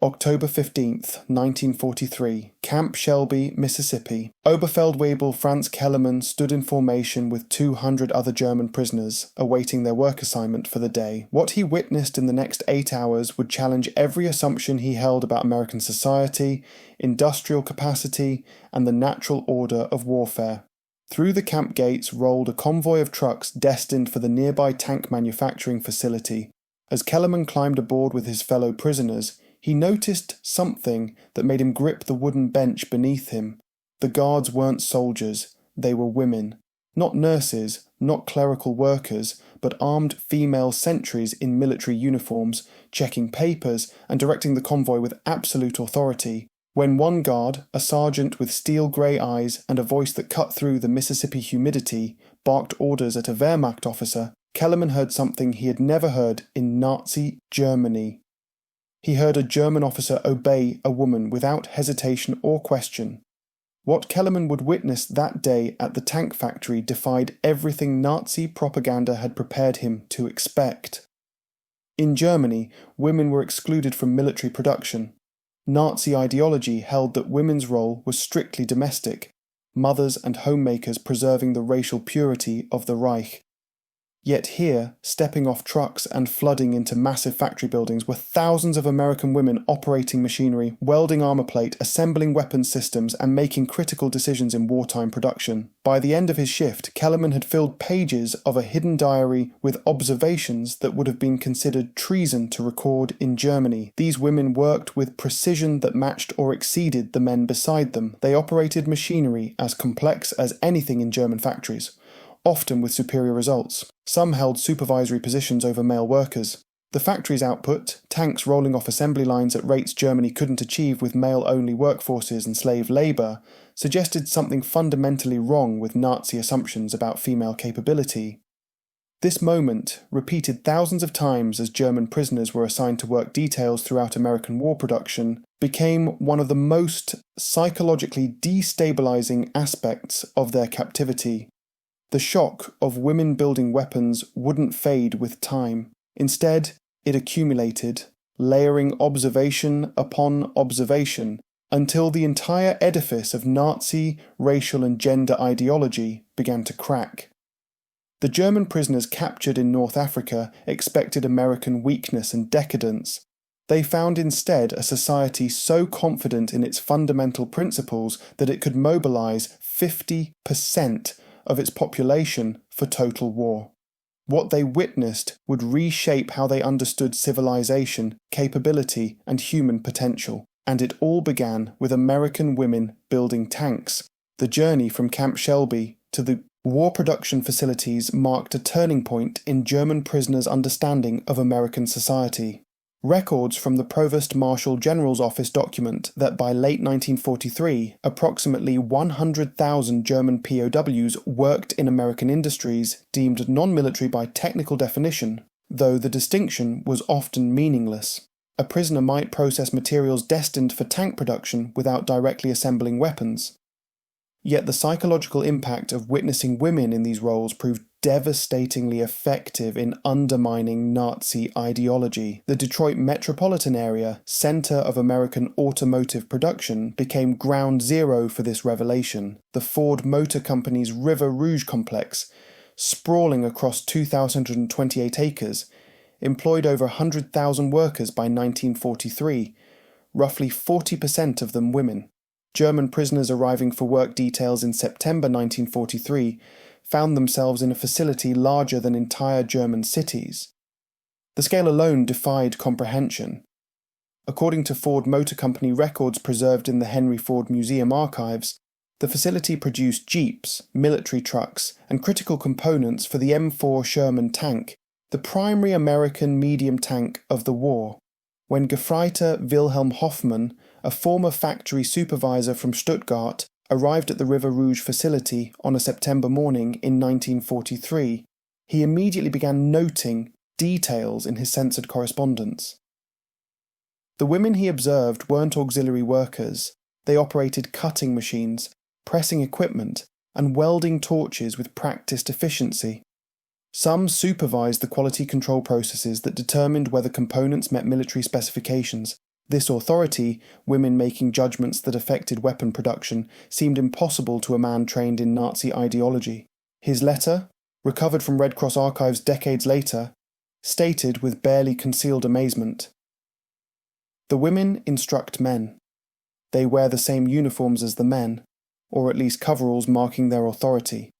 October 15th, 1943, Camp Shelby, Mississippi. Oberfeldwebel Franz Kellerman stood in formation with 200 other German prisoners, awaiting their work assignment for the day. What he witnessed in the next 8 hours would challenge every assumption he held about American society, industrial capacity, and the natural order of warfare. Through the camp gates rolled a convoy of trucks destined for the nearby tank manufacturing facility. As Kellerman climbed aboard with his fellow prisoners, he noticed something that made him grip the wooden bench beneath him. The guards weren't soldiers, they were women. Not nurses, not clerical workers, but armed female sentries in military uniforms, checking papers and directing the convoy with absolute authority. When one guard, a sergeant with steel-grey eyes and a voice that cut through the Mississippi humidity, barked orders at a Wehrmacht officer, Kellerman heard something he had never heard in Nazi Germany. He heard a German officer obey a woman without hesitation or question. What Kellerman would witness that day at the tank factory defied everything Nazi propaganda had prepared him to expect. In Germany, women were excluded from military production. Nazi ideology held that women's role was strictly domestic, mothers and homemakers preserving the racial purity of the Reich. Yet here, stepping off trucks and flooding into massive factory buildings, were thousands of American women operating machinery, welding armor plate, assembling weapons systems, and making critical decisions in wartime production. By the end of his shift, Kellerman had filled pages of a hidden diary with observations that would have been considered treason to record in Germany. These women worked with precision that matched or exceeded the men beside them. They operated machinery as complex as anything in German factories, often with superior results. Some held supervisory positions over male workers. The factory's output, tanks rolling off assembly lines at rates Germany couldn't achieve with male-only workforces and slave labour, suggested something fundamentally wrong with Nazi assumptions about female capability. This moment, repeated thousands of times as German prisoners were assigned to work details throughout American war production, became one of the most psychologically destabilizing aspects of their captivity. The shock of women building weapons wouldn't fade with time. Instead, it accumulated, layering observation upon observation, until the entire edifice of Nazi, racial and gender ideology began to crack. The German prisoners captured in North Africa expected American weakness and decadence. They found instead a society so confident in its fundamental principles that it could mobilize 50% of its population for total war. What they witnessed would reshape how they understood civilization, capability, and human potential. And it all began with American women building tanks. The journey from Camp Shelby to the war production facilities marked a turning point in German prisoners' understanding of American society. Records from the Provost Marshal General's Office document that by late 1943, approximately 100,000 German POWs worked in American industries deemed non-military by technical definition, though the distinction was often meaningless. A prisoner might process materials destined for tank production without directly assembling weapons. Yet the psychological impact of witnessing women in these roles proved devastatingly effective in undermining Nazi ideology. The Detroit metropolitan area, center of American automotive production, became ground zero for this revelation. The Ford Motor Company's River Rouge complex, sprawling across 2,028 acres, employed over 100,000 workers by 1943, roughly 40% of them women. German prisoners arriving for work details in September 1943 found themselves in a facility larger than entire German cities. The scale alone defied comprehension. According to Ford Motor Company records preserved in the Henry Ford Museum archives, the facility produced jeeps, military trucks, and critical components for the M4 Sherman tank, the primary American medium tank of the war. When Gefreiter Wilhelm Hoffmann, a former factory supervisor from Stuttgart, arrived at the River Rouge facility on a September morning in 1943, he immediately began noting details in his censored correspondence. The women he observed weren't auxiliary workers. They operated cutting machines, pressing equipment, and welding torches with practiced efficiency. Some supervised the quality control processes that determined whether components met military specifications. This authority, women making judgments that affected weapon production, seemed impossible to a man trained in Nazi ideology. His letter, recovered from Red Cross archives decades later, stated with barely concealed amazement, "The women instruct men. They wear the same uniforms as the men, or at least coveralls marking their authority.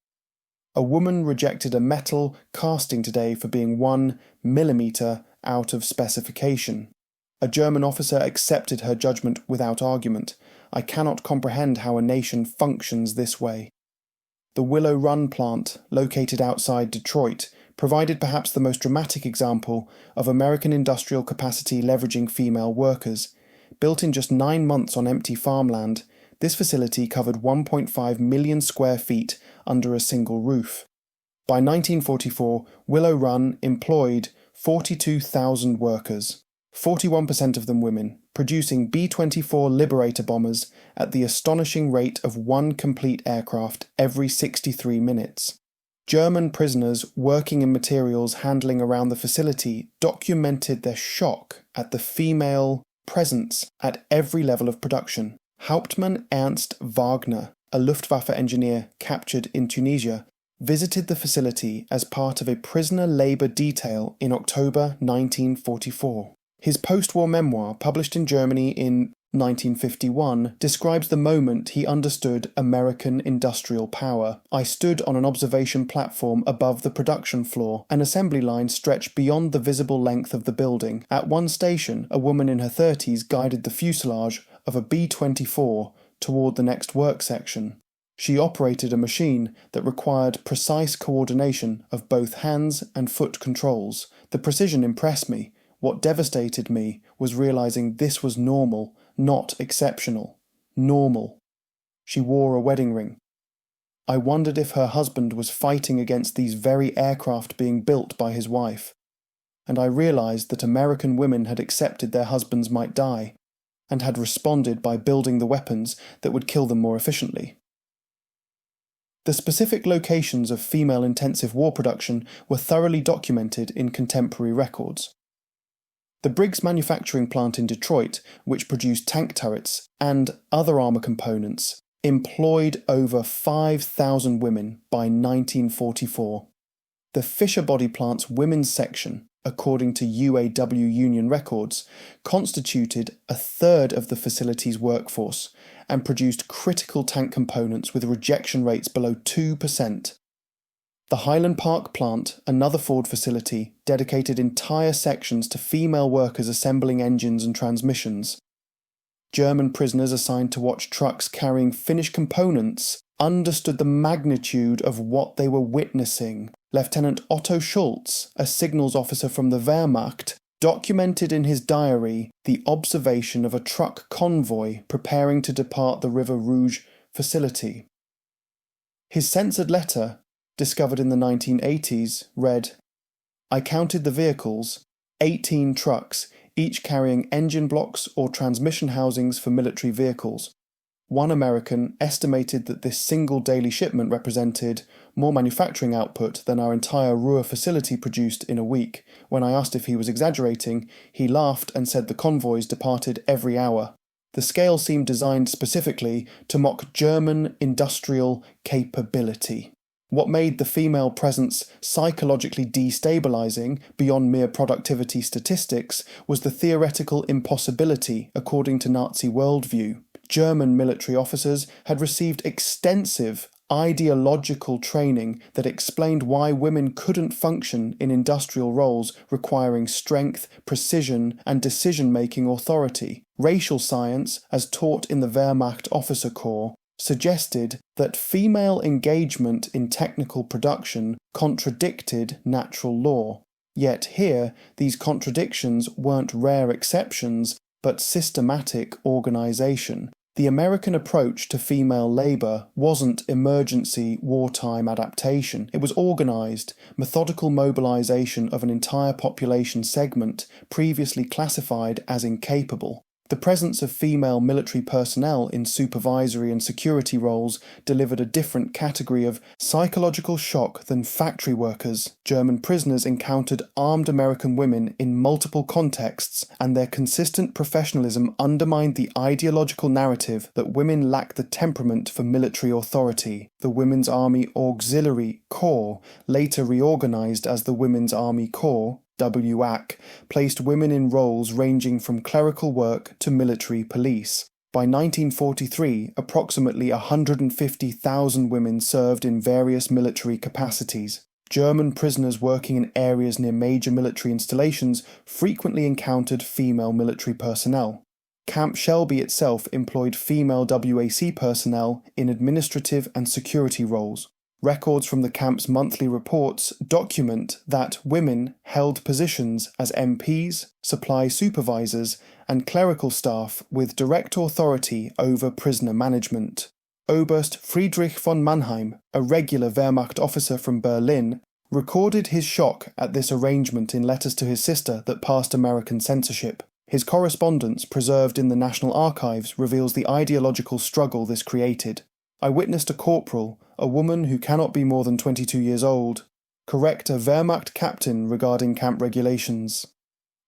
A woman rejected a metal casting today for being 1 millimeter out of specification. A German officer accepted her judgment without argument. I cannot comprehend how a nation functions this way." The Willow Run plant, located outside Detroit, provided perhaps the most dramatic example of American industrial capacity leveraging female workers. Built in just 9 months on empty farmland, this facility covered 1.5 million square feet under a single roof. By 1944, Willow Run employed 42,000 workers, 41% of them women, producing B-24 Liberator bombers at the astonishing rate of 1 complete aircraft every 63 minutes. German prisoners working in materials handling around the facility documented their shock at the female presence at every level of production. Hauptmann Ernst Wagner, a Luftwaffe engineer captured in Tunisia, visited the facility as part of a prisoner labour detail in October 1944. His post-war memoir, published in Germany in 1951, describes the moment he understood American industrial power. "I stood on an observation platform above the production floor. An assembly line stretched beyond the visible length of the building. At one station, a woman in her 30s guided the fuselage of a B-24 toward the next work section. She operated a machine that required precise coordination of both hands and foot controls. The precision impressed me. What devastated me was realizing this was normal, not exceptional. Normal. She wore a wedding ring. I wondered if her husband was fighting against these very aircraft being built by his wife. And I realized that American women had accepted their husbands might die, and had responded by building the weapons that would kill them more efficiently." The specific locations of female-intensive war production were thoroughly documented in contemporary records. The Briggs manufacturing plant in Detroit, which produced tank turrets and other armour components, employed over 5,000 women by 1944. The Fisher Body plant's women's section, according to UAW union records, constituted a third of the facility's workforce and produced critical tank components with rejection rates below 2%. The Highland Park plant, another Ford facility, dedicated entire sections to female workers assembling engines and transmissions. German prisoners assigned to watch trucks carrying finished components understood the magnitude of what they were witnessing. Lieutenant Otto Schultz, a signals officer from the Wehrmacht, documented in his diary the observation of a truck convoy preparing to depart the River Rouge facility. His censored letter, discovered in the 1980s, read, "I counted the vehicles, 18 trucks, each carrying engine blocks or transmission housings for military vehicles. One American estimated that this single daily shipment represented more manufacturing output than our entire Ruhr facility produced in a week. When I asked if he was exaggerating, he laughed and said the convoys departed every hour. The scale seemed designed specifically to mock German industrial capability. What made the female presence psychologically destabilizing beyond mere productivity statistics was the theoretical impossibility according to Nazi worldview. German military officers had received extensive ideological training that explained why women couldn't function in industrial roles requiring strength, precision, and decision-making authority. Racial science, as taught in the Wehrmacht officer corps, suggested that female engagement in technical production contradicted natural law. Yet here, these contradictions weren't rare exceptions, but systematic organisation. The American approach to female labour wasn't emergency wartime adaptation. It was organised, methodical mobilisation of an entire population segment previously classified as incapable. The presence of female military personnel in supervisory and security roles delivered a different category of psychological shock than factory workers. German prisoners encountered armed American women in multiple contexts, and their consistent professionalism undermined the ideological narrative that women lack the temperament for military authority. The Women's Army Auxiliary Corps, later reorganized as the Women's Army Corps, WAC, placed women in roles ranging from clerical work to military police. By 1943, approximately 150,000 women served in various military capacities. German prisoners working in areas near major military installations frequently encountered female military personnel. Camp Shelby itself employed female WAC personnel in administrative and security roles. Records from the camp's monthly reports document that women held positions as MPs, supply supervisors, and clerical staff with direct authority over prisoner management. Oberst Friedrich von Mannheim, a regular Wehrmacht officer from Berlin, recorded his shock at this arrangement in letters to his sister that passed American censorship. His correspondence, preserved in the National Archives, reveals the ideological struggle this created. I witnessed a corporal, a woman who cannot be more than 22 years old, correct a Wehrmacht captain regarding camp regulations.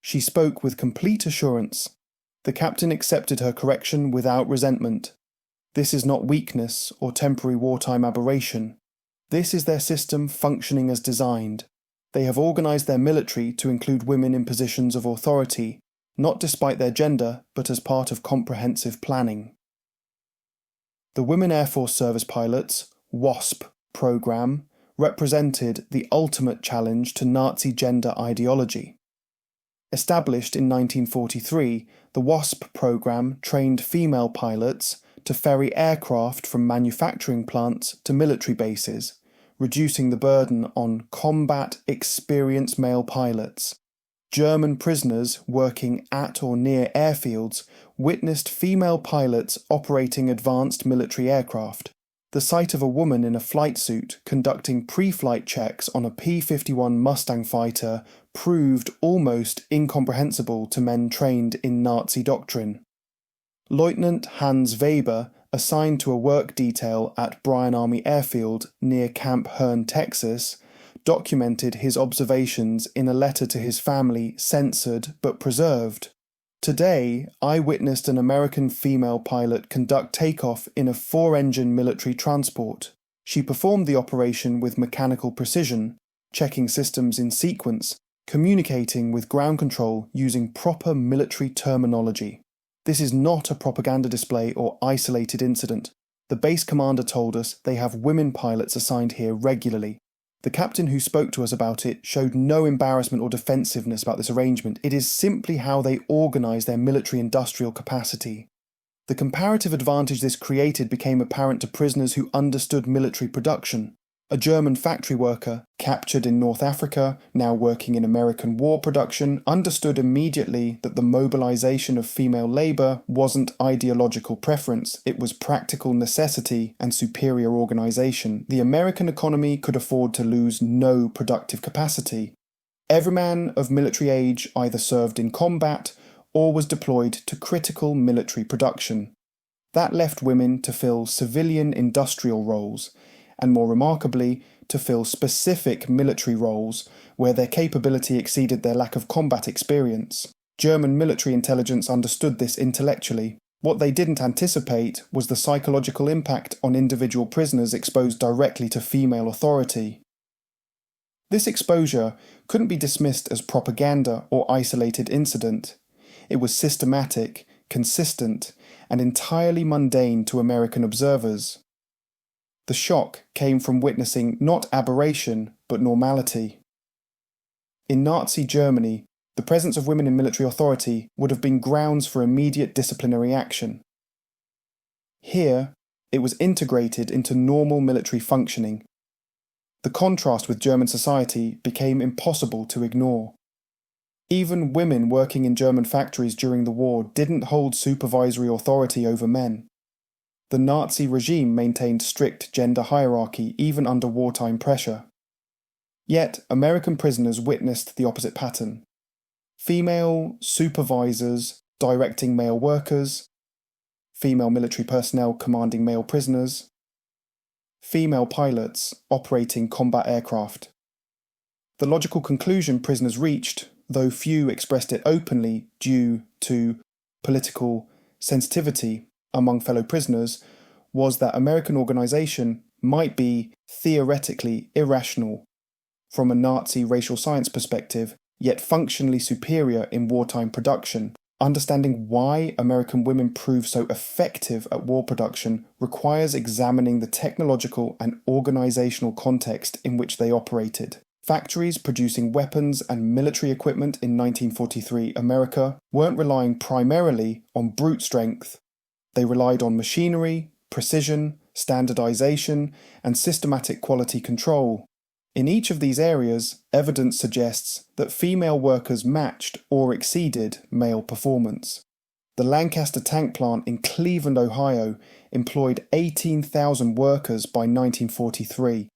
She spoke with complete assurance. The captain accepted her correction without resentment. This is not weakness or temporary wartime aberration. This is their system functioning as designed. They have organized their military to include women in positions of authority, not despite their gender, but as part of comprehensive planning. The Women Air Force Service Pilots, WASP, program represented the ultimate challenge to Nazi gender ideology. Established in 1943, the WASP program trained female pilots to ferry aircraft from manufacturing plants to military bases, reducing the burden on combat experienced male pilots. German prisoners working at or near airfields witnessed female pilots operating advanced military aircraft. The sight of a woman in a flight suit conducting pre-flight checks on a P-51 Mustang fighter proved almost incomprehensible to men trained in Nazi doctrine. Lieutenant Hans Weber, assigned to a work detail at Bryan Army Airfield near Camp Hearn, Texas, documented his observations in a letter to his family, censored but preserved. Today, I witnessed an American female pilot conduct takeoff in a 4-engine military transport. She performed the operation with mechanical precision, checking systems in sequence, communicating with ground control using proper military terminology. This is not a propaganda display or isolated incident. The base commander told us they have women pilots assigned here regularly. The captain who spoke to us about it showed no embarrassment or defensiveness about this arrangement. It is simply how they organise their military-industrial capacity. The comparative advantage this created became apparent to prisoners who understood military production. A German factory worker, captured in North Africa, now working in American war production, understood immediately that the mobilization of female labour wasn't ideological preference, it was practical necessity and superior organisation. The American economy could afford to lose no productive capacity. Every man of military age either served in combat or was deployed to critical military production. That left women to fill civilian industrial roles, and more remarkably, to fill specific military roles where their capability exceeded their lack of combat experience. German military intelligence understood this intellectually. What they didn't anticipate was the psychological impact on individual prisoners exposed directly to female authority. This exposure couldn't be dismissed as propaganda or isolated incident. It was systematic, consistent, and entirely mundane to American observers. The shock came from witnessing not aberration, but normality. In Nazi Germany, the presence of women in military authority would have been grounds for immediate disciplinary action. Here, it was integrated into normal military functioning. The contrast with German society became impossible to ignore. Even women working in German factories during the war didn't hold supervisory authority over men. The Nazi regime maintained strict gender hierarchy even under wartime pressure. Yet, American prisoners witnessed the opposite pattern. Female supervisors, directing male workers, female military personnel commanding male prisoners, female pilots operating combat aircraft. The logical conclusion prisoners reached, though few expressed it openly due to political sensitivity among fellow prisoners, was that American organization might be theoretically irrational from a Nazi racial science perspective, yet functionally superior in wartime production. Understanding why American women prove so effective at war production requires examining the technological and organizational context in which they operated. Factories producing weapons and military equipment in 1943 America weren't relying primarily on brute strength. They relied on machinery, precision, standardization, and systematic quality control. In each of these areas, evidence suggests that female workers matched or exceeded male performance. The Lancaster tank plant in Cleveland, Ohio, employed 18,000 workers by 1943,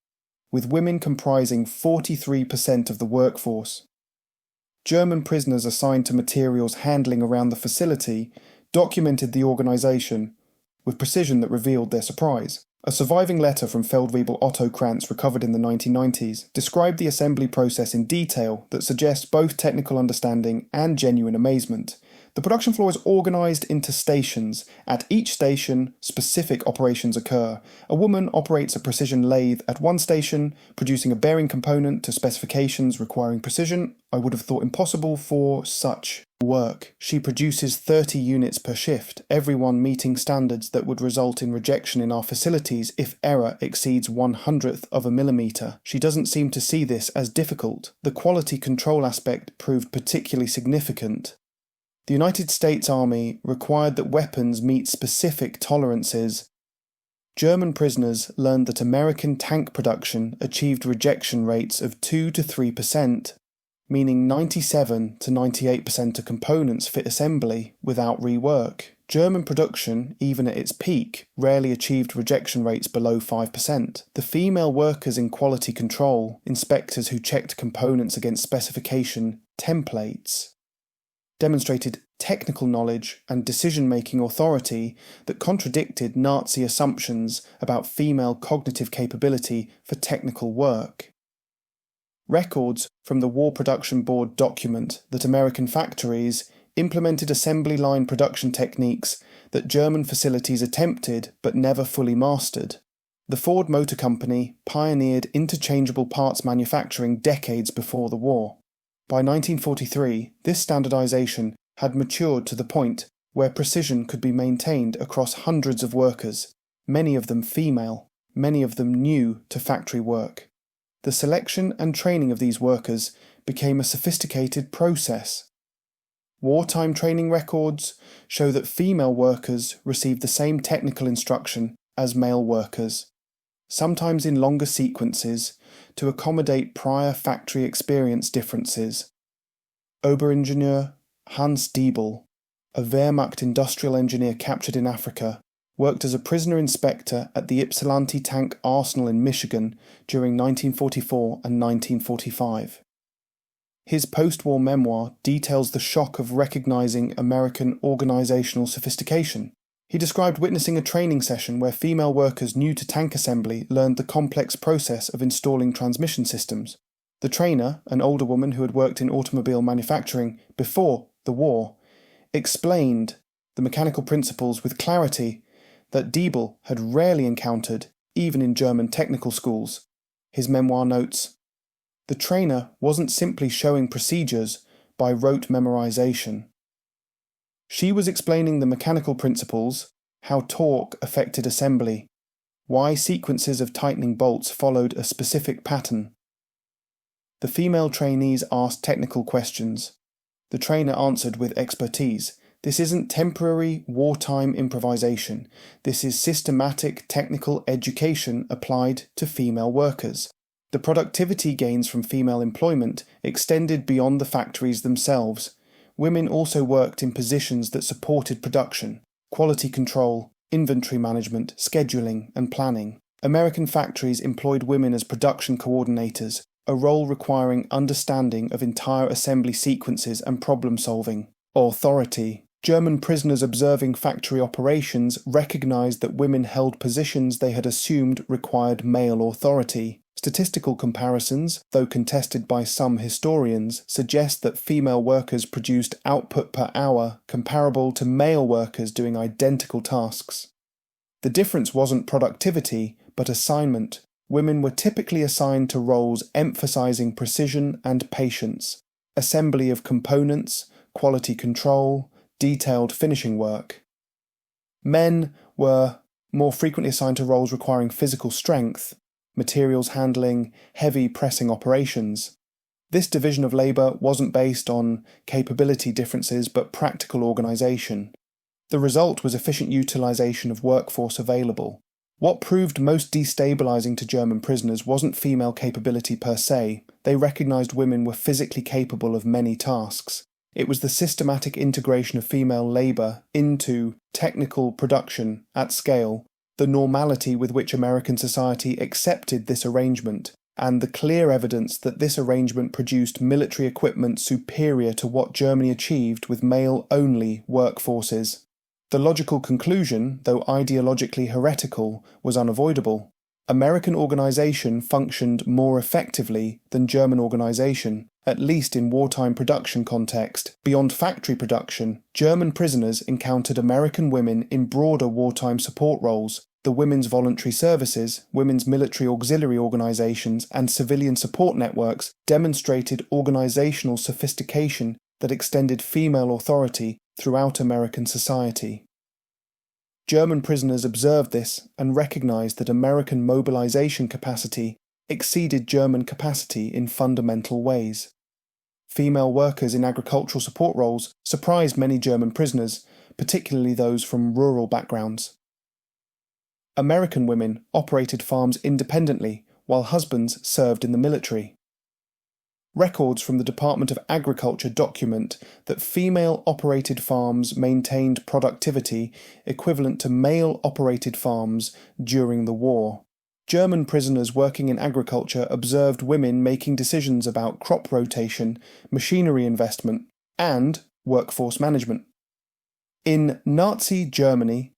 with women comprising 43% of the workforce. German prisoners assigned to materials handling around the facility documented the organisation with precision that revealed their surprise. A surviving letter from Feldwebel Otto Kranz recovered in the 1990s described the assembly process in detail that suggests both technical understanding and genuine amazement. The production floor is organised into stations. At each station, specific operations occur. A woman operates a precision lathe at one station, producing a bearing component to specifications requiring precision I would have thought impossible for such work. She produces 30 units per shift, everyone meeting standards that would result in rejection in our facilities if error exceeds 1/100th of a millimetre. She doesn't seem to see this as difficult. The quality control aspect proved particularly significant. The United States Army required that weapons meet specific tolerances. German prisoners learned that American tank production achieved rejection rates of 2 to 3%, meaning 97 to 98% of components fit assembly without rework. German production, even at its peak, rarely achieved rejection rates below 5%. The female workers in quality control, inspectors who checked components against specification templates, demonstrated technical knowledge and decision-making authority that contradicted Nazi assumptions about female cognitive capability for technical work. Records from the War Production Board document that American factories implemented assembly line production techniques that German facilities attempted but never fully mastered. The Ford Motor Company pioneered interchangeable parts manufacturing decades before the war. By 1943, this standardization had matured to the point where precision could be maintained across hundreds of workers, many of them female, many of them new to factory work. The selection and training of these workers became a sophisticated process. Wartime training records show that female workers received the same technical instruction as male workers, sometimes in longer sequences to accommodate prior factory experience differences. Oberingenieur Hans Diebel, a Wehrmacht industrial engineer captured in Africa, worked as a prisoner inspector at the Ypsilanti Tank Arsenal in Michigan during 1944 and 1945. His post-war memoir details the shock of recognizing American organizational sophistication. He described witnessing a training session where female workers new to tank assembly learned the complex process of installing transmission systems. The trainer, an older woman who had worked in automobile manufacturing before the war, explained the mechanical principles with clarity that Diebel had rarely encountered, even in German technical schools. His memoir notes, "The trainer wasn't simply showing procedures by rote memorization. She was explaining the mechanical principles, how torque affected assembly, why sequences of tightening bolts followed a specific pattern. The female trainees asked technical questions. The trainer answered with expertise. This isn't temporary wartime improvisation. This is systematic technical education applied to female workers. The productivity gains from female employment extended beyond the factories themselves. Women also worked in positions that supported production, quality control, inventory management, scheduling, and planning. American factories employed women as production coordinators, a role requiring understanding of entire assembly sequences and problem solving. Authority. German prisoners observing factory operations recognized that women held positions they had assumed required male authority. Statistical comparisons, though contested by some historians, suggest that female workers produced output per hour comparable to male workers doing identical tasks. The difference wasn't productivity, but assignment. Women were typically assigned to roles emphasizing precision and patience, assembly of components, quality control, detailed finishing work. Men were more frequently assigned to roles requiring physical strength, materials handling, heavy pressing operations. This division of labour wasn't based on capability differences but practical organisation. The result was efficient utilisation of workforce available. What proved most destabilising to German prisoners wasn't female capability per se. They recognised women were physically capable of many tasks. It was the systematic integration of female labour into technical production at scale, the normality with which American society accepted this arrangement, and the clear evidence that this arrangement produced military equipment superior to what Germany achieved with male-only workforces. The logical conclusion, though ideologically heretical, was unavoidable. American organisation functioned more effectively than German organisation, at least in wartime production context. Beyond factory production, German prisoners encountered American women in broader wartime support roles. The women's voluntary services, women's military auxiliary organisations, and civilian support networks demonstrated organisational sophistication that extended female authority throughout American society. German prisoners observed this and recognised that American mobilization capacity exceeded German capacity in fundamental ways. Female workers in agricultural support roles surprised many German prisoners, particularly those from rural backgrounds. American women operated farms independently, while husbands served in the military. Records from the Department of Agriculture document that female-operated farms maintained productivity equivalent to male-operated farms during the war. German prisoners working in agriculture observed women making decisions about crop rotation, machinery investment, and workforce management. In Nazi Germany,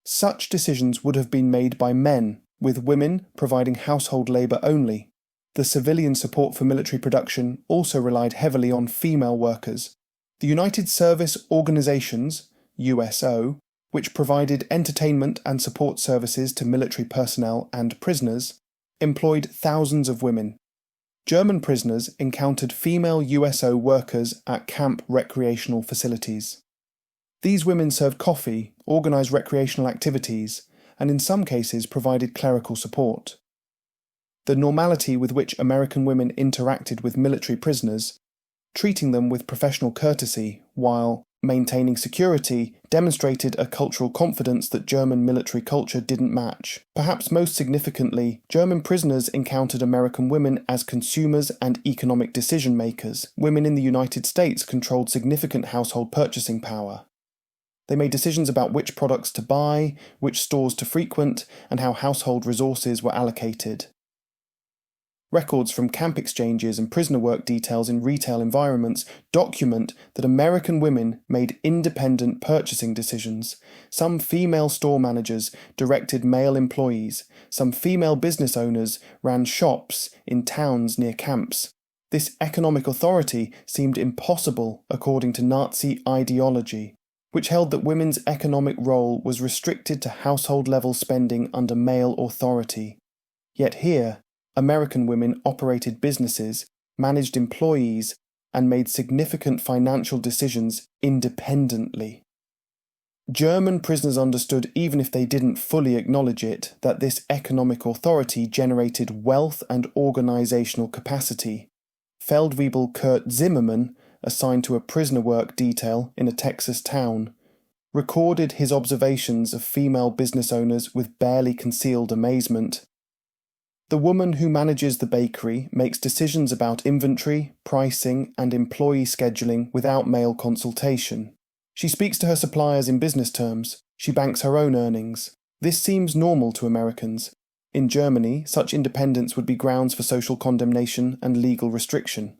such decisions would have been made by men, with women providing household labour only. The civilian support for military production also relied heavily on female workers. The United Service Organizations, USO, which provided entertainment and support services to military personnel and prisoners, employed thousands of women. German prisoners encountered female USO workers at camp recreational facilities. These women served coffee, organised recreational activities, and in some cases provided clerical support. The normality with which American women interacted with military prisoners, treating them with professional courtesy while maintaining security, demonstrated a cultural confidence that German military culture didn't match. Perhaps most significantly, German prisoners encountered American women as consumers and economic decision-makers. Women in the United States controlled significant household purchasing power. They made decisions about which products to buy, which stores to frequent, and how household resources were allocated. Records from camp exchanges and prisoner work details in retail environments document that American women made independent purchasing decisions. Some female store managers directed male employees. Some female business owners ran shops in towns near camps. This economic authority seemed impossible according to Nazi ideology, which held that women's economic role was restricted to household-level spending under male authority. Yet here, American women operated businesses, managed employees, and made significant financial decisions independently. German prisoners understood, even if they didn't fully acknowledge it, that this economic authority generated wealth and organizational capacity. Feldwebel Kurt Zimmermann, assigned to a prisoner work detail in a Texas town, recorded his observations of female business owners with barely concealed amazement. The woman who manages the bakery makes decisions about inventory, pricing, and employee scheduling without male consultation. She speaks to her suppliers in business terms. She banks her own earnings. This seems normal to Americans. In Germany, such independence would be grounds for social condemnation and legal restriction.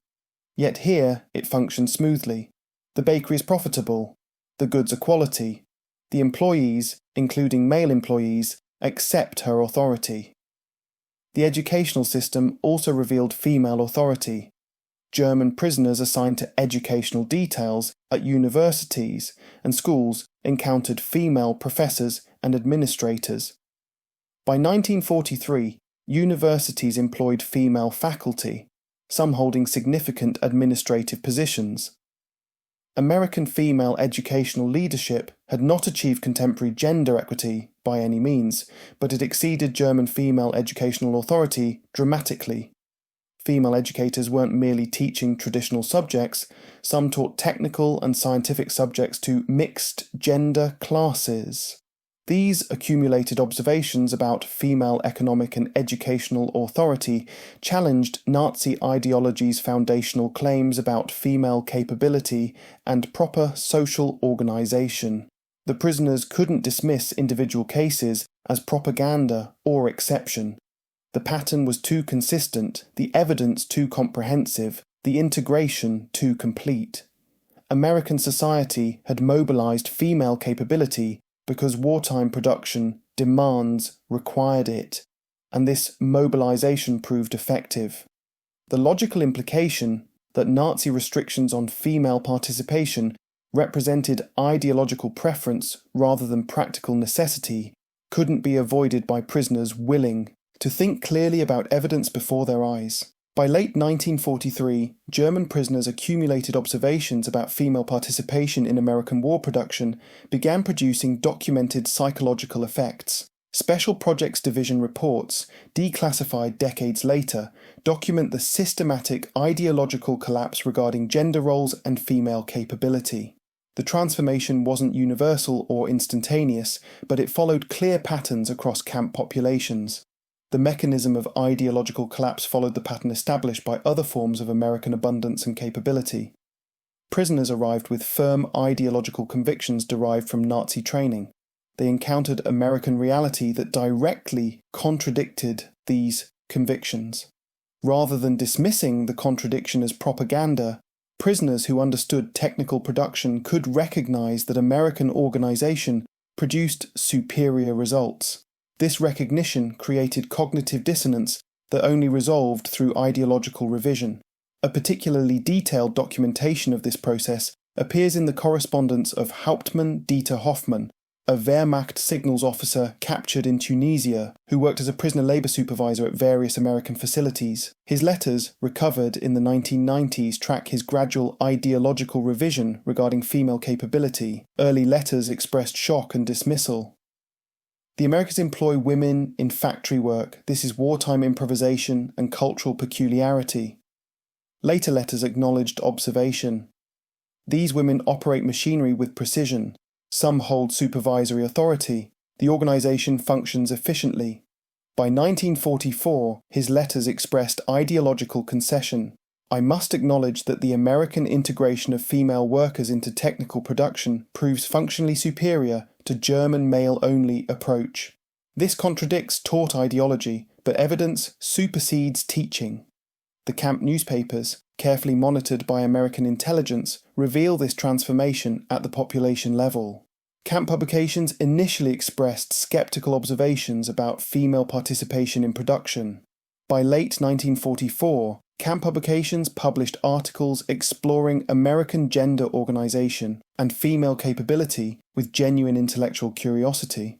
Yet here, it functions smoothly. The bakery is profitable. the goods are quality. The employees, including male employees, accept her authority. The educational system also revealed female authority. German prisoners assigned to educational details at universities and schools encountered female professors and administrators. By 1943, universities employed female faculty, some holding significant administrative positions. American female educational leadership had not achieved contemporary gender equity by any means, but it exceeded German female educational authority dramatically. Female educators weren't merely teaching traditional subjects, some taught technical and scientific subjects to mixed gender classes. These accumulated observations about female economic and educational authority challenged Nazi ideology's foundational claims about female capability and proper social organization. The prisoners couldn't dismiss individual cases as propaganda or exception. The pattern was too consistent, the evidence too comprehensive, the integration too complete. American society had mobilized female capability because wartime production demands required it, and this mobilization proved effective. The logical implication that Nazi restrictions on female participation represented ideological preference rather than practical necessity couldn't be avoided by prisoners willing to think clearly about evidence before their eyes. By late 1943, German prisoners' accumulated observations about female participation in American war production began producing documented psychological effects. Special Projects Division reports, declassified decades later, document the systematic ideological collapse regarding gender roles and female capability. The transformation wasn't universal or instantaneous, but it followed clear patterns across camp populations. The mechanism of ideological collapse followed the pattern established by other forms of American abundance and capability. Prisoners arrived with firm ideological convictions derived from Nazi training. They encountered American reality that directly contradicted these convictions. Rather than dismissing the contradiction as propaganda, prisoners who understood technical production could recognize that American organization produced superior results. This recognition created cognitive dissonance that only resolved through ideological revision. A particularly detailed documentation of this process appears in the correspondence of Hauptmann Dieter Hoffmann, a Wehrmacht signals officer captured in Tunisia who worked as a prisoner labor supervisor at various American facilities. His letters, recovered in the 1990s, track his gradual ideological revision regarding female capability. Early letters expressed shock and dismissal. The Americans employ women in factory work. This is wartime improvisation and cultural peculiarity. Later letters acknowledged observation. These women operate machinery with precision. Some hold supervisory authority. The organization functions efficiently. By 1944, his letters expressed ideological concession. I must acknowledge that the American integration of female workers into technical production proves functionally superior to German male-only approach. This contradicts taught ideology, but evidence supersedes teaching. The camp newspapers, carefully monitored by American intelligence, reveal this transformation at the population level. Camp publications initially expressed skeptical observations about female participation in production. By late 1944, camp publications published articles exploring American gender organization and female capability with genuine intellectual curiosity.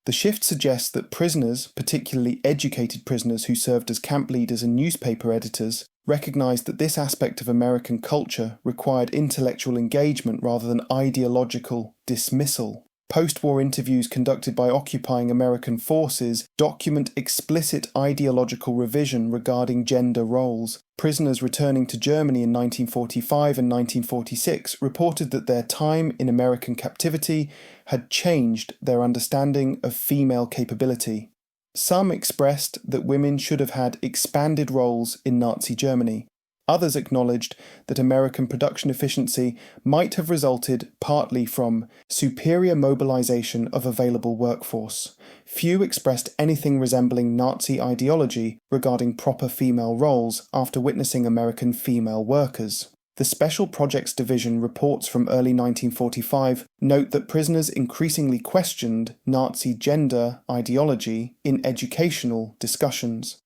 The shift suggests that prisoners, particularly educated prisoners who served as camp leaders and newspaper editors, recognized that this aspect of American culture required intellectual engagement rather than ideological dismissal. Post-war interviews conducted by occupying American forces document explicit ideological revision regarding gender roles. Prisoners returning to Germany in 1945 and 1946 reported that their time in American captivity had changed their understanding of female capability. Some expressed that women should have had expanded roles in Nazi Germany. Others acknowledged that American production efficiency might have resulted partly from superior mobilization of available workforce. Few expressed anything resembling Nazi ideology regarding proper female roles after witnessing American female workers. The Special Projects Division reports from early 1945 note that prisoners increasingly questioned Nazi gender ideology in educational discussions.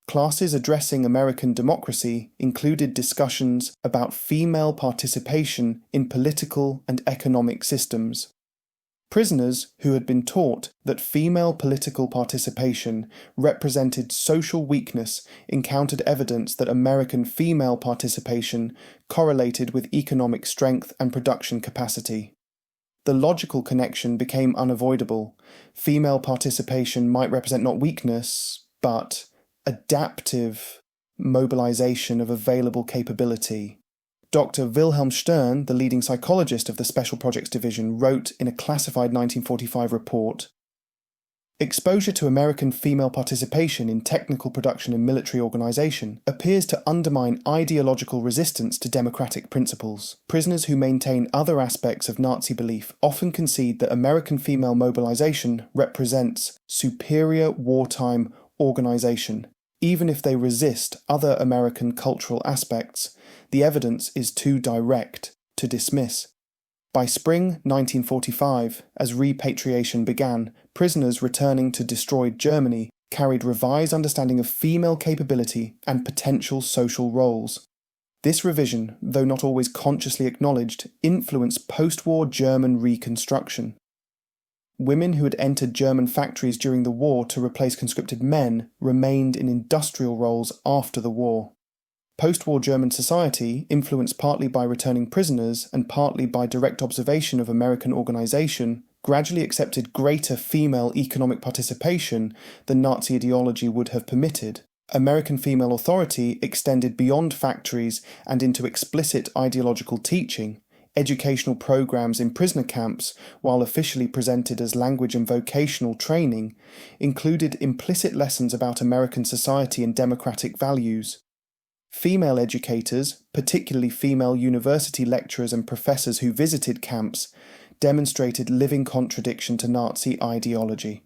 Classes addressing American democracy included discussions about female participation in political and economic systems. Prisoners who had been taught that female political participation represented social weakness encountered evidence that American female participation correlated with economic strength and production capacity. The logical connection became unavoidable. Female participation might represent not weakness, but adaptive mobilization of available capability. Dr. Wilhelm Stern, the leading psychologist of the Special Projects Division, wrote in a classified 1945 report, "Exposure to American female participation in technical production and military organization appears to undermine ideological resistance to democratic principles. Prisoners who maintain other aspects of Nazi belief often concede that American female mobilization represents superior wartime organization. Even if they resist other American cultural aspects, the evidence is too direct to dismiss." By spring 1945, as repatriation began, prisoners returning to destroyed Germany carried revised understanding of female capability and potential social roles. This revision, though not always consciously acknowledged, influenced post-war German reconstruction. Women who had entered German factories during the war to replace conscripted men remained in industrial roles after the war. Post-war German society, influenced partly by returning prisoners and partly by direct observation of American organization, gradually accepted greater female economic participation than Nazi ideology would have permitted. American female authority extended beyond factories and into explicit ideological teaching. Educational programs in prisoner camps, while officially presented as language and vocational training, included implicit lessons about American society and democratic values. Female educators, particularly female university lecturers and professors who visited camps, demonstrated living contradiction to Nazi ideology.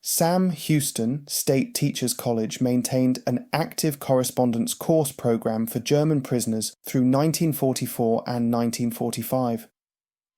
Sam Houston State Teachers College maintained an active correspondence course program for German prisoners through 1944 and 1945.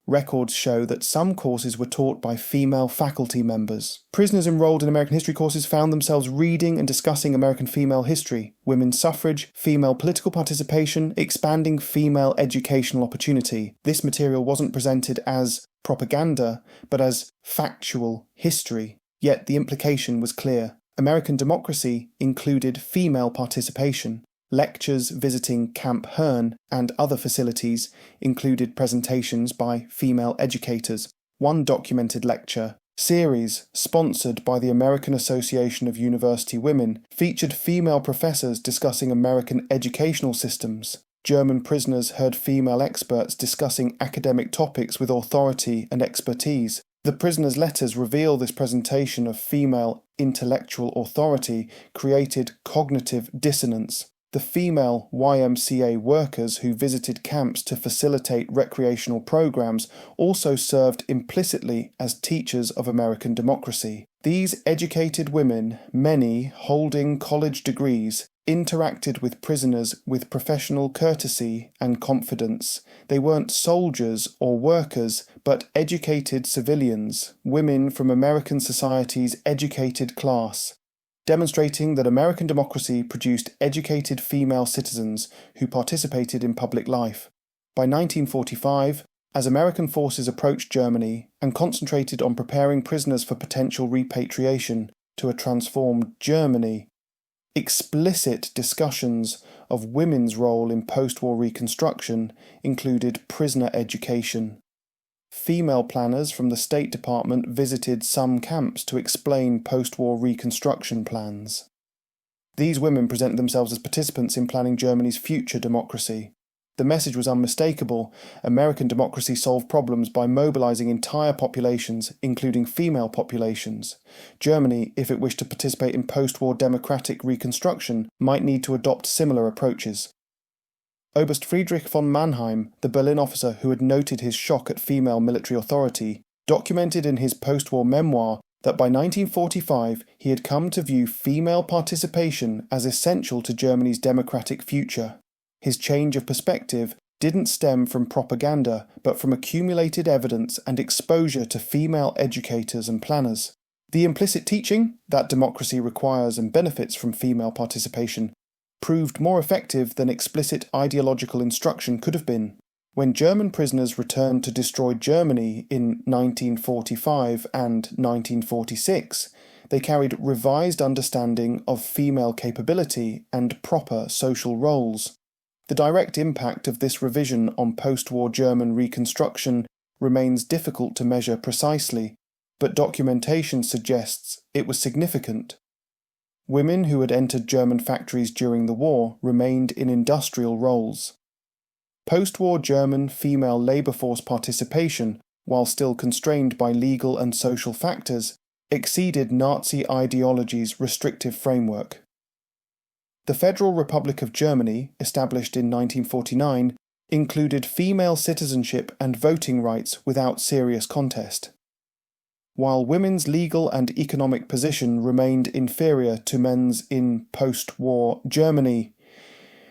Records show that some courses were taught by female faculty members. Prisoners enrolled in American history courses found themselves reading and discussing American female history, women's suffrage, female political participation, expanding female educational opportunity. This material wasn't presented as propaganda, but as factual history. Yet the implication was clear. American democracy included female participation. Lectures visiting Camp Hearn and other facilities included presentations by female educators. One documented lecture, series sponsored by the American Association of University Women, featured female professors discussing American educational systems. German prisoners heard female experts discussing academic topics with authority and expertise. The prisoners' letters reveal this presentation of female intellectual authority created cognitive dissonance. The female YMCA workers who visited camps to facilitate recreational programs also served implicitly as teachers of American democracy. These educated women, many holding college degrees, interacted with prisoners with professional courtesy and confidence. They weren't soldiers or workers, but educated civilians, women from American society's educated class, demonstrating that American democracy produced educated female citizens who participated in public life. By 1945, as American forces approached Germany and concentrated on preparing prisoners for potential repatriation to a transformed Germany, explicit discussions of women's role in post-war reconstruction included prisoner education. Female planners from the State Department visited some camps to explain post-war reconstruction plans. These women presented themselves as participants in planning Germany's future democracy. The message was unmistakable. American democracy solved problems by mobilizing entire populations, including female populations. Germany, if it wished to participate in post-war democratic reconstruction, might need to adopt similar approaches. Oberst Friedrich von Mannheim, the Berlin officer who had noted his shock at female military authority, documented in his post-war memoir that by 1945 he had come to view female participation as essential to Germany's democratic future. His change of perspective didn't stem from propaganda, but from accumulated evidence and exposure to female educators and planners. The implicit teaching that democracy requires and benefits from female participation proved more effective than explicit ideological instruction could have been. When German prisoners returned to destroyed Germany in 1945 and 1946, they carried revised understanding of female capability and proper social roles. The direct impact of this revision on post-war German reconstruction remains difficult to measure precisely, but documentation suggests it was significant. Women who had entered German factories during the war remained in industrial roles. Post-war German female labour force participation, while still constrained by legal and social factors, exceeded Nazi ideology's restrictive framework. The Federal Republic of Germany, established in 1949, included female citizenship and voting rights without serious contest. While women's legal and economic position remained inferior to men's in post-war Germany,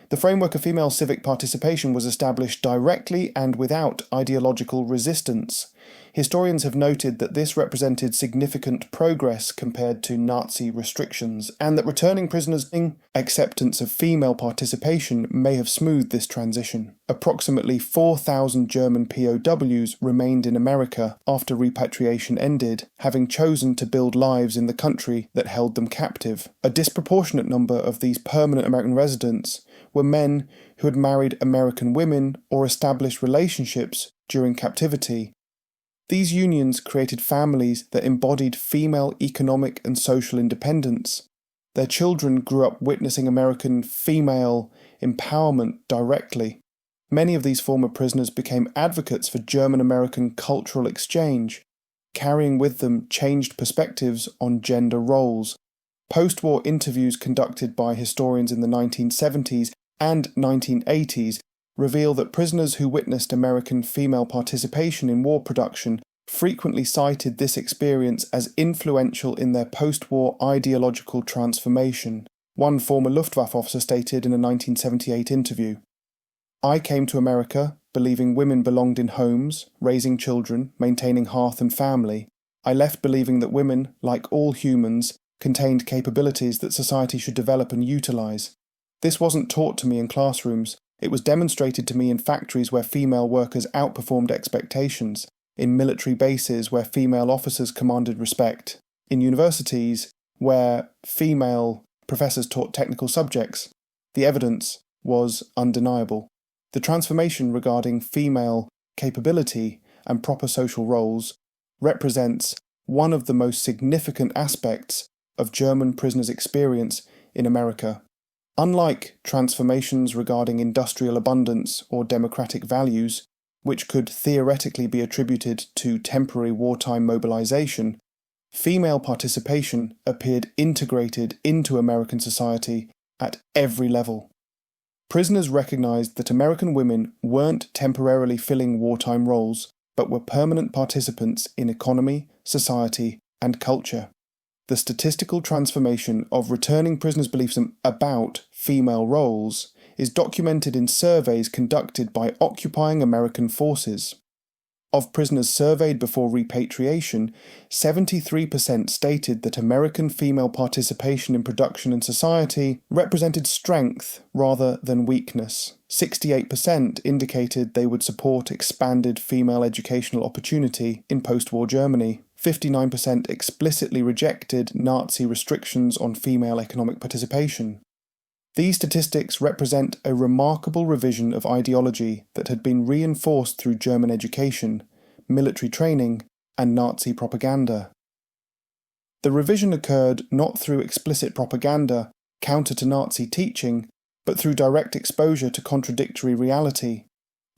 the framework of female civic participation was established directly and without ideological resistance. Historians have noted that this represented significant progress compared to Nazi restrictions, and that returning prisoners' acceptance of female participation may have smoothed this transition. Approximately 4,000 German POWs remained in America after repatriation ended, having chosen to build lives in the country that held them captive. A disproportionate number of these permanent American residents were men who had married American women or established relationships during captivity. These unions created families that embodied female economic and social independence. Their children grew up witnessing American female empowerment directly. Many of these former prisoners became advocates for German-American cultural exchange, carrying with them changed perspectives on gender roles. Post-war interviews conducted by historians in the 1970s and 1980s reveal that prisoners who witnessed American female participation in war production frequently cited this experience as influential in their post-war ideological transformation. One former Luftwaffe officer stated in a 1978 interview, "I came to America believing women belonged in homes, raising children, maintaining hearth and family. I left believing that women, like all humans, contained capabilities that society should develop and utilize. This wasn't taught to me in classrooms. It was demonstrated to me in factories where female workers outperformed expectations, in military bases where female officers commanded respect, in universities where female professors taught technical subjects. The evidence was undeniable. The transformation regarding female capability and proper social roles represents one of the most significant aspects of German prisoners' experience in America. Unlike transformations regarding industrial abundance or democratic values, which could theoretically be attributed to temporary wartime mobilization, female participation appeared integrated into American society at every level. Prisoners recognized that American women weren't temporarily filling wartime roles, but were permanent participants in economy, society, and culture. The statistical transformation of returning prisoners' beliefs about female roles is documented in surveys conducted by occupying American forces. Of prisoners surveyed before repatriation, 73% stated that American female participation in production and society represented strength rather than weakness. 68% indicated they would support expanded female educational opportunity in post-war Germany. 59% explicitly rejected Nazi restrictions on female economic participation. These statistics represent a remarkable revision of ideology that had been reinforced through German education, military training, and Nazi propaganda. The revision occurred not through explicit propaganda, counter to Nazi teaching, but through direct exposure to contradictory reality.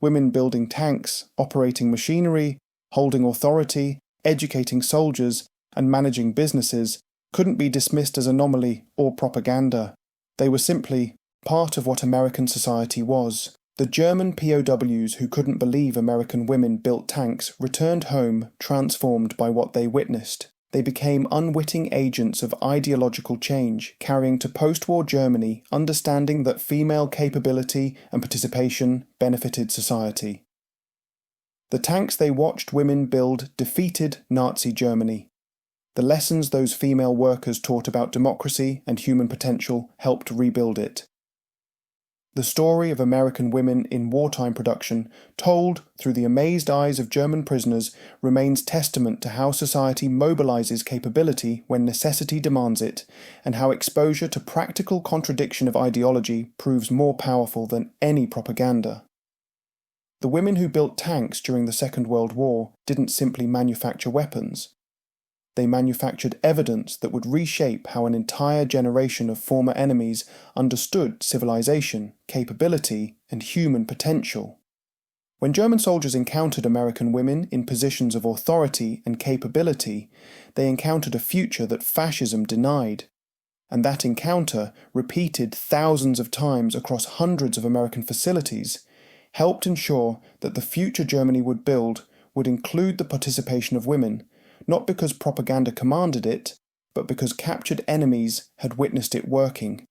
Women building tanks, operating machinery, holding authority, educating soldiers, and managing businesses couldn't be dismissed as anomaly or propaganda. They were simply part of what American society was. The German POWs who couldn't believe American women built tanks returned home transformed by what they witnessed. They became unwitting agents of ideological change, carrying to post-war Germany understanding that female capability and participation benefited society. The tanks they watched women build defeated Nazi Germany. The lessons those female workers taught about democracy and human potential helped rebuild it. The story of American women in wartime production, told through the amazed eyes of German prisoners, remains testament to how society mobilizes capability when necessity demands it, and how exposure to practical contradiction of ideology proves more powerful than any propaganda. The women who built tanks during the Second World War didn't simply manufacture weapons. They manufactured evidence that would reshape how an entire generation of former enemies understood civilization, capability, and human potential. When German soldiers encountered American women in positions of authority and capability, they encountered a future that fascism denied. And that encounter, repeated thousands of times across hundreds of American facilities, helped ensure that the future Germany would build would include the participation of women, not because propaganda commanded it, but because captured enemies had witnessed it working.